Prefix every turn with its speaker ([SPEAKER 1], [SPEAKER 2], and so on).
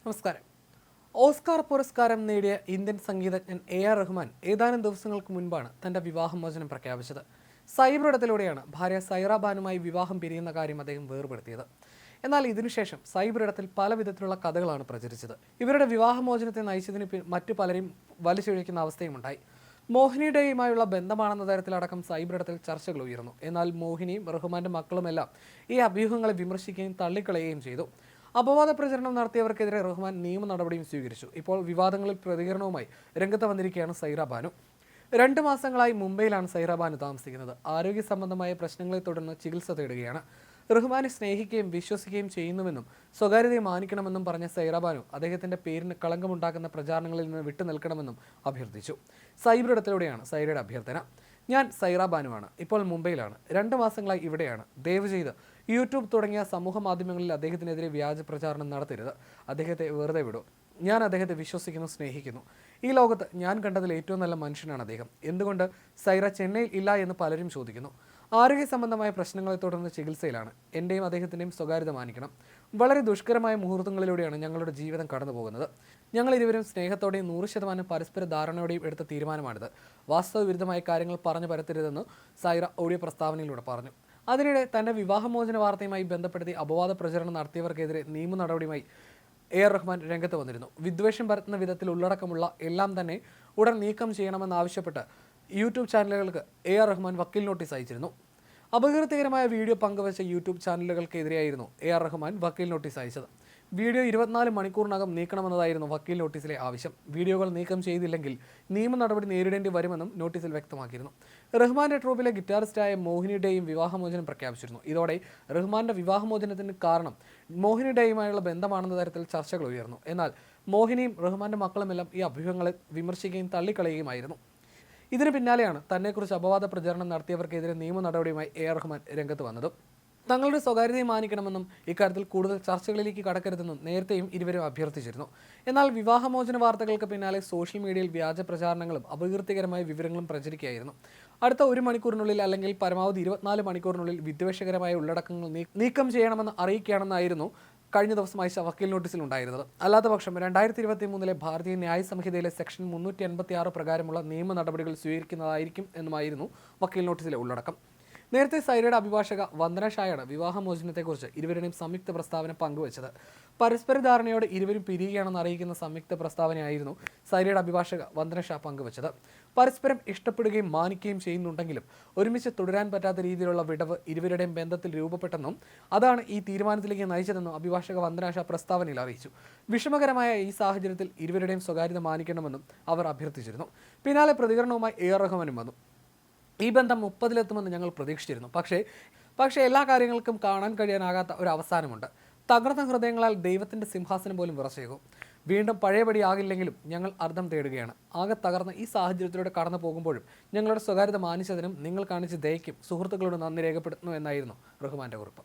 [SPEAKER 1] നമസ്കാരം. ഓസ്കാർ പുരസ്കാരം നേടിയ ഇന്ത്യൻ സംഗീതജ്ഞൻ AR റഹ്മാൻ ഏതാനും ദിവസങ്ങൾക്ക് മുൻപാണ് തന്റെ വിവാഹമോചനം പ്രഖ്യാപിച്ചത്. സൈബറിടത്തിലൂടെയാണ് ഭാര്യ സൈറ ബാനുമായി വിവാഹം പിരിയുന്ന കാര്യം അദ്ദേഹം വേർപെടുത്തിയത്. എന്നാൽ ഇതിനുശേഷം സൈബറിടത്തിൽ പല വിധത്തിലുള്ള കഥകളാണ് പ്രചരിച്ചത്. ഇവരുടെ വിവാഹമോചനത്തെ നയിച്ചതിന് മറ്റു പലരും വലിച്ചൊഴിക്കുന്ന അവസ്ഥയുമുണ്ടായി. മോഹിനിയുടെയുമായുള്ള ബന്ധമാണെന്ന തരത്തിലടക്കം സൈബറിടത്തിൽ ചർച്ചകൾ ഉയർന്നു. എന്നാൽ മോഹിനിയും റഹ്മാന്റെ മക്കളുമെല്ലാം ഈ അഭ്യൂഹങ്ങളെ വിമർശിക്കുകയും തള്ളിക്കളയുകയും ചെയ്തു. അപവാദ പ്രചരണം നടത്തിയവർക്കെതിരെ റഹ്മാൻ നിയമ നടപടിയും സ്വീകരിച്ചു. ഇപ്പോൾ വിവാദങ്ങളിൽ പ്രതികരണവുമായി രംഗത്ത് വന്നിരിക്കുകയാണ് സൈറ ബാനു. 2 മാസങ്ങളായി മുംബൈയിലാണ് സൈറ ബാനു താമസിക്കുന്നത്. ആരോഗ്യ സംബന്ധമായ പ്രശ്നങ്ങളെ തുടർന്ന് ചികിത്സ തേടുകയാണ്. റഹ്മാനെ സ്നേഹിക്കുകയും വിശ്വസിക്കുകയും ചെയ്യുന്നുവെന്നും സ്വകാര്യതയെ മാനിക്കണമെന്നും പറഞ്ഞ സൈറ ബാനു അദ്ദേഹത്തിന്റെ പേരിന് കളങ്കമുണ്ടാക്കുന്ന പ്രചാരണങ്ങളിൽ നിന്ന് വിട്ടുനിൽക്കണമെന്നും അഭ്യർത്ഥിച്ചു. സൈബറിടത്തിലൂടെയാണ് സൈറയുടെ അഭ്യർത്ഥന. ഞാൻ സൈറ ബാനുവാണ്. ഇപ്പോൾ മുംബൈയിലാണ്. 2 മാസങ്ങളായി ഇവിടെയാണ്. ദയവ് ചെയ്ത് യൂട്യൂബ് തുടങ്ങിയ സമൂഹ മാധ്യമങ്ങളിൽ അദ്ദേഹത്തിനെതിരെ വ്യാജ പ്രചാരണം നടത്തരുത്. അദ്ദേഹത്തെ വെറുതെ വിടൂ. ഞാൻ അദ്ദേഹത്തെ വിശ്വസിക്കുന്നു, സ്നേഹിക്കുന്നു. ഈ ലോകത്ത് ഞാൻ കണ്ടതിൽ ഏറ്റവും നല്ല മനുഷ്യനാണ് അദ്ദേഹം. എന്തുകൊണ്ട് സൈറ ചെന്നൈയിൽ ഇല്ല എന്ന് പലരും ചോദിക്കുന്നു. ആരോഗ്യ സംബന്ധമായ പ്രശ്നങ്ങളെ തുടർന്ന് ചികിത്സയിലാണ്. എൻ്റെയും അദ്ദേഹത്തിൻ്റെയും സ്വകാര്യത മാനിക്കണം. വളരെ ദുഷ്കരമായ മുഹൂർത്തങ്ങളിലൂടെയാണ് ഞങ്ങളുടെ ജീവിതം കടന്നു പോകുന്നത്. ഞങ്ങൾ ഇരുവരും സ്നേഹത്തോടെയും 100% പരസ്പര ധാരണയോടെയും എടുത്ത തീരുമാനമാണിത്. വാസ്തവവിരുദ്ധമായ കാര്യങ്ങൾ പറഞ്ഞു പരത്തരുതെന്ന് സൈറ ഓഡിയോ പ്രസ്താവനയിലൂടെ പറഞ്ഞു. അതിനിടെ തന്റെ വിവാഹമോചന വാർത്തയുമായി ബന്ധപ്പെടുത്തി അപവാദ പ്രചരണം നടത്തിയവർക്കെതിരെ നിയമ നടപടിയുമായി AR റഹ്മാൻ രംഗത്ത് വന്നിരുന്നു. വിദ്വേഷം പരത്തുന്ന വിധത്തിൽ ഉള്ളടക്കമുള്ള എല്ലാം തന്നെ ഉടൻ നീക്കം ചെയ്യണമെന്നാവശ്യപ്പെട്ട് യൂട്യൂബ് ചാനലുകൾക്ക് AR റഹ്മാൻ വക്കീൽ നോട്ടീസ് അയച്ചിരുന്നു. അപകീർത്തികരമായ വീഡിയോ പങ്കുവച്ച യൂട്യൂബ് ചാനലുകൾക്കെതിരെയായിരുന്നു AR റഹ്മാൻ വക്കീൽ നോട്ടീസ് അയച്ചത്. വീഡിയോ 24 മണിക്കൂറിനകം നീക്കണമെന്നതായിരുന്നു വക്കീൽ നോട്ടീസിലെ ആവശ്യം. വീഡിയോകൾ നീക്കം ചെയ്തില്ലെങ്കിൽ നിയമ നടപടി നേരിടേണ്ടി വരുമെന്നും നോട്ടീസിൽ വ്യക്തമാക്കിയിരുന്നു. റഹ്മാന്റെ ട്രൂപ്പിലെ ഗിറ്റാറിസ്റ്റായ മോഹിനിയുടെയും വിവാഹമോചനം പ്രഖ്യാപിച്ചിരുന്നു. ഇതോടെ റഹ്മാന്റെ വിവാഹമോചനത്തിന് കാരണം മോഹിനിയുടെയുമായുള്ള ബന്ധമാണെന്ന തരത്തിൽ ചർച്ചകൾ ഉയർന്നു. എന്നാൽ മോഹിനിയും റഹ്മാന്റെ മക്കളുമെല്ലാം ഈ അഭ്യൂഹങ്ങളെ വിമർശിക്കുകയും തള്ളിക്കളയുകയുമായിരുന്നു. ഇതിന് പിന്നാലെയാണ് തന്നെക്കുറിച്ച് അപവാദ പ്രചരണം നടത്തിയവർക്കെതിരെ നിയമ നടപടിയുമായി AR റഹ്മാൻ രംഗത്ത് വന്നത്. തങ്ങളുടെ സ്വകാര്യതയെ മാനിക്കണമെന്നും ഇക്കാര്യത്തിൽ കൂടുതൽ ചർച്ചകളിലേക്ക് കടക്കരുതെന്നും നേരത്തെയും ഇരുവരും അഭ്യർത്ഥിച്ചിരുന്നു. എന്നാൽ വിവാഹമോചന വാർത്തകൾക്ക് പിന്നാലെ സോഷ്യൽ മീഡിയയിൽ വ്യാജ പ്രചാരണങ്ങളും അപകീർത്തികരമായ വിവരങ്ങളും പ്രചരിക്കുകയായിരുന്നു. അടുത്ത 1 മണിക്കൂറിനുള്ളിൽ അല്ലെങ്കിൽ പരമാവധി 24 മണിക്കൂറിനുള്ളിൽ വിദ്വേഷകരമായ ഉള്ളടക്കങ്ങൾ നീക്കം ചെയ്യണമെന്ന് അറിയിക്കുകയാണെന്നായിരുന്നു കഴിഞ്ഞ ദിവസം അയച്ച വക്കീൽ നോട്ടീസിൽ ഉണ്ടായിരുന്നത്. അല്ലാത്തപക്ഷം 2023 ഭാരതീയ ന്യായ സംഹിതയിലെ സെക്ഷൻ 386 പ്രകാരമുള്ള നിയമ നടപടികൾ സ്വീകരിക്കുന്നതായിരിക്കും എന്നുമായിരുന്നു വക്കീൽ നോട്ടീസിലെ ഉള്ളടക്കം. നേരത്തെ സൈറയുടെ അഭിഭാഷക വന്ദന ഷായാണ് വിവാഹമോചനത്തെക്കുറിച്ച് ഇരുവരുടെയും സംയുക്ത പ്രസ്താവന പങ്കുവച്ചത്. പരസ്പര ധാരണയോടെ ഇരുവരും പിരിയുകയാണെന്ന് അറിയിക്കുന്ന സംയുക്ത പ്രസ്താവനയായിരുന്നു സൈറയുടെ അഭിഭാഷക വന്ദന ഷാ പങ്കുവച്ചത്. പരസ്പരം ഇഷ്ടപ്പെടുകയും മാനിക്കുകയും ചെയ്യുന്നുണ്ടെങ്കിലും ഒരുമിച്ച് തുടരാൻ പറ്റാത്ത രീതിയിലുള്ള വിടവ് ഇരുവരുടെയും ബന്ധത്തിൽ രൂപപ്പെട്ടെന്നും അതാണ് ഈ തീരുമാനത്തിലേക്ക് നയിച്ചതെന്നും അഭിഭാഷക വന്ദന ഷാ പ്രസ്താവനയിൽ അറിയിച്ചു. വിഷമകരമായ ഈ സാഹചര്യത്തിൽ ഇരുവരുടെയും സ്വകാര്യത മാനിക്കണമെന്നും അവർ അഭ്യർത്ഥിച്ചിരുന്നു. പിന്നാലെ പ്രതികരണവുമായി AR റഹ്മാനും വന്നു. ഈ ബന്ധം 30-ലെത്തുമെന്ന് ഞങ്ങൾ പ്രതീക്ഷിച്ചിരുന്നു. പക്ഷേ എല്ലാ കാര്യങ്ങൾക്കും കാണാൻ കഴിയാനാകാത്ത ഒരു അവസാനമുണ്ട്. തകർന്ന ഹൃദയങ്ങളാൽ ദൈവത്തിൻ്റെ സിംഹാസനം പോലും വിറച്ചേക്കും. വീണ്ടും പഴയപടിയാകില്ലെങ്കിലും ഞങ്ങൾ അർത്ഥം തേടുകയാണ്. ആകെ തകർന്ന ഈ സാഹചര്യത്തിലൂടെ കടന്നു പോകുമ്പോഴും ഞങ്ങളുടെ സ്വകാര്യത മാനിച്ചതിനും നിങ്ങൾ കാണിച്ച ദയയ്ക്കും സുഹൃത്തുക്കളോട് നന്ദി രേഖപ്പെടുത്തുന്നു എന്നായിരുന്നു റഹ്മാന്റെ കുറിപ്പ്.